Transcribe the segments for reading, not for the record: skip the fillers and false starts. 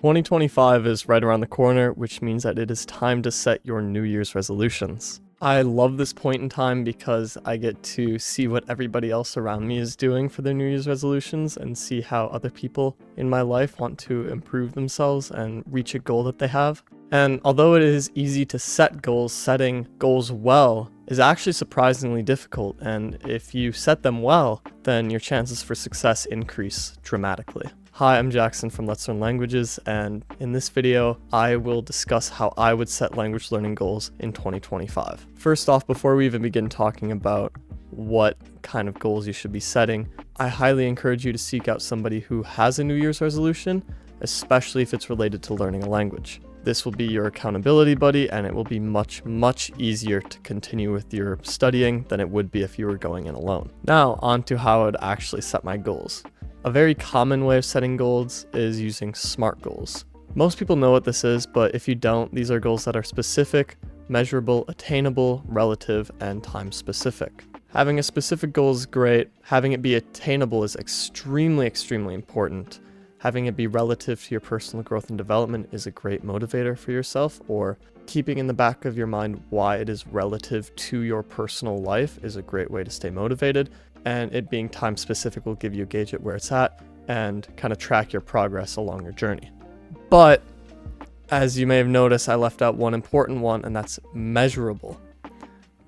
2025 is right around the corner, which means that it is time to set your New Year's resolutions. I love this point in time because I get to see what everybody else around me is doing for their New Year's resolutions and see how other people in my life want to improve themselves and reach a goal that they have. And although it is easy to set goals, setting goals well is actually surprisingly difficult, and if you set them well, then your chances for success increase dramatically. Hi, I'm Jackson from Let's Learn Languages, and in this video, I will discuss how I would set language learning goals in 2025. First off, before we even begin talking about what kind of goals you should be setting, I highly encourage you to seek out somebody who has a New Year's resolution, especially if it's related to learning a language. This will be your accountability buddy, and it will be much easier to continue with your studying than it would be if you were going in alone. Now, on to how I would actually set my goals. A very common way of setting goals is using SMART goals. Most people know what this is, but if you don't, these are goals that are specific, measurable, attainable, relative, and time specific. Having a specific goal is great. Having it be attainable is extremely important. Having it be relative to your personal growth and development is a great motivator for yourself, or keeping in the back of your mind why it is relative to your personal life is a great way to stay motivated. And it being time specific will give you a gauge at where it's at and kind of track your progress along your journey. But as you may have noticed, I left out one important one, and that's measurable.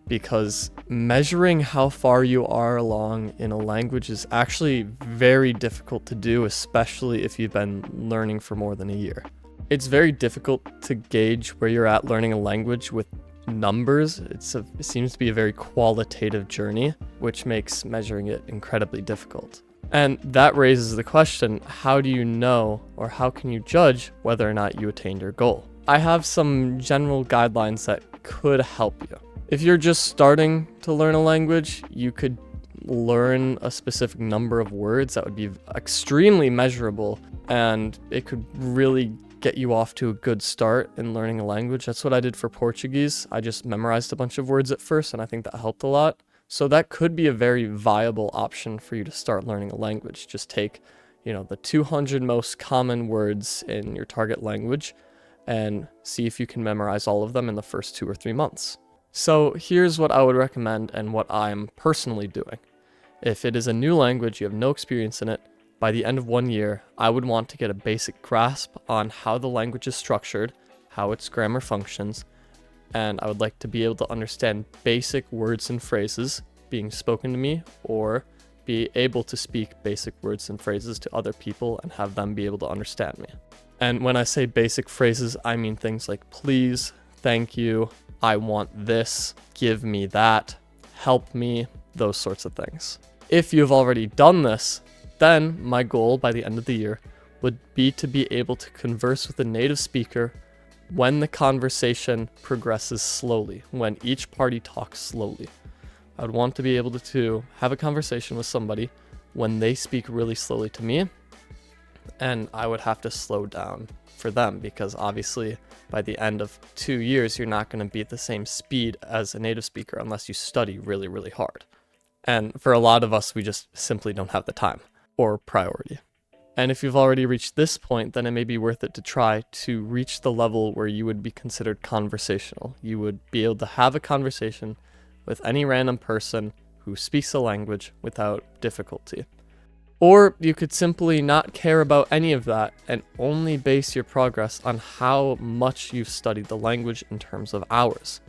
Because measuring how far you are along in a language is actually very difficult to do, especially if you've been learning for more than a year. It's very difficult to gauge where you're at learning a language with numbers. It seems to be a very qualitative journey, which makes measuring it incredibly difficult. And that raises the question, how do you know, or how can you judge whether or not you attained your goal? I have some general guidelines that could help you. If you're just starting to learn a language, you could learn a specific number of words that would be extremely measurable, and it could really get you off to a good start in learning a language. That's what I did for Portuguese. I just memorized a bunch of words at first, and I think that helped a lot. So that could be a very viable option for you to start learning a language. Just take, the 200 most common words in your target language and see if you can memorize all of them in the first 2 or 3 months. So here's what I would recommend and what I'm personally doing. If it is a new language, you have no experience in it, by the end of 1 year, I would want to get a basic grasp on how the language is structured, how its grammar functions, and I would like to be able to understand basic words and phrases being spoken to me, or be able to speak basic words and phrases to other people and have them be able to understand me. And when I say basic phrases, I mean things like please, thank you, I want this, give me that, help me, those sorts of things. If you've already done this, then my goal by the end of the year would be to be able to converse with a native speaker when the conversation progresses slowly, when each party talks slowly. I would want to be able to have a conversation with somebody when they speak really slowly to me, and I would have to slow down for them, because obviously by the end of 2 years, you're not going to be at the same speed as a native speaker unless you study really hard. And for a lot of us, we just simply don't have the time or priority. And if you've already reached this point, then it may be worth it to try to reach the level where you would be considered conversational. You would be able to have a conversation with any random person who speaks a language without difficulty. Or you could simply not care about any of that and only base your progress on how much you've studied the language in terms of hours.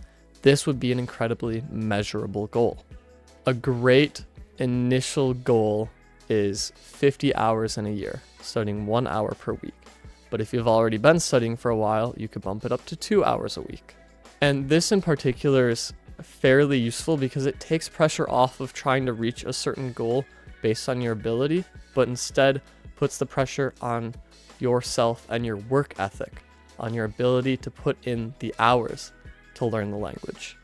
This would be an incredibly measurable goal. A great initial goal is 50 hours in a year, studying 1 hour per week. But if you've already been studying for a while, you could bump it up to 2 hours a week. And this in particular is fairly useful because it takes pressure off of trying to reach a certain goal based on your ability, but instead puts the pressure on yourself and your work ethic, on your ability to put in the hours to learn the language.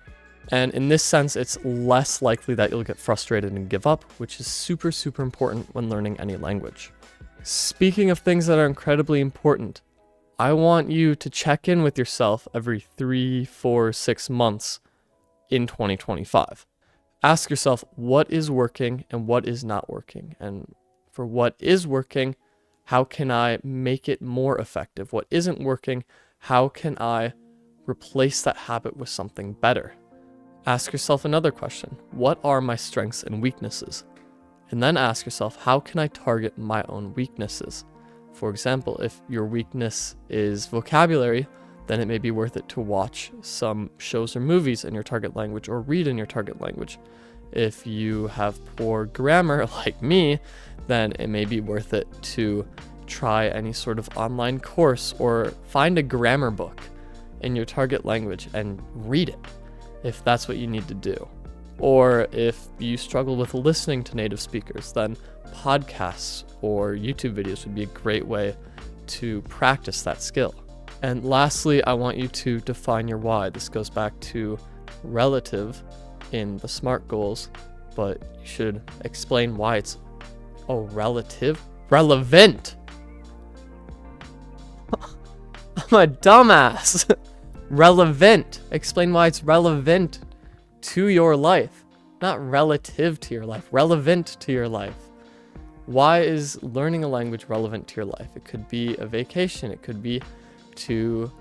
And in this sense, it's less likely that you'll get frustrated and give up, which is super important when learning any language. Speaking of things that are incredibly important, I want you to check in with yourself every 3, 4, 6 months in 2025. Ask yourself what is working and what is not working. And for what is working, How can I make it more effective? What isn't working? How can I replace that habit with something better? Ask yourself another question. What are my strengths and weaknesses? And then ask yourself, how can I target my own weaknesses? For example, if your weakness is vocabulary, then it may be worth it to watch some shows or movies in your target language or read in your target language. If you have poor grammar like me, then it may be worth it to try any sort of online course or find a grammar book in your target language and read it if that's what you need to do. Or if you struggle with listening to native speakers, then podcasts or YouTube videos would be a great way to practice that skill. And lastly, I want you to define your why. This goes back to relative in the SMART goals, but you should explain why it's relevant. I'm a dumbass. Relevant. Explain why it's relevant to your life, not relative to your life, relevant to your life. Why is learning a language relevant to your life? It could be a vacation. It could be to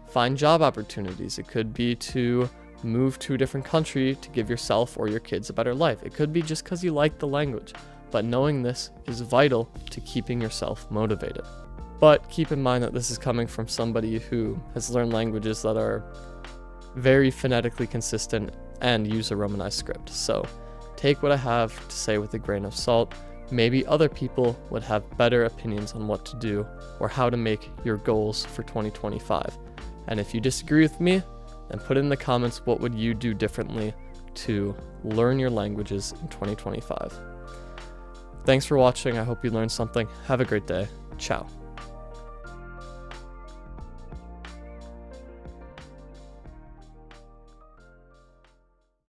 find job opportunities. It could be to move to a different country to give yourself or your kids a better life. It could be just because you like the language. But knowing this is vital to keeping yourself motivated. But keep in mind that this is coming from somebody who has learned languages that are very phonetically consistent and use a Romanized script. So take what I have to say with a grain of salt. Maybe other people would have better opinions on what to do or how to make your goals for 2025. And if you disagree with me, then put in the comments what would you do differently to learn your languages in 2025. Thanks for watching. I hope you learned something. Have a great day. Ciao.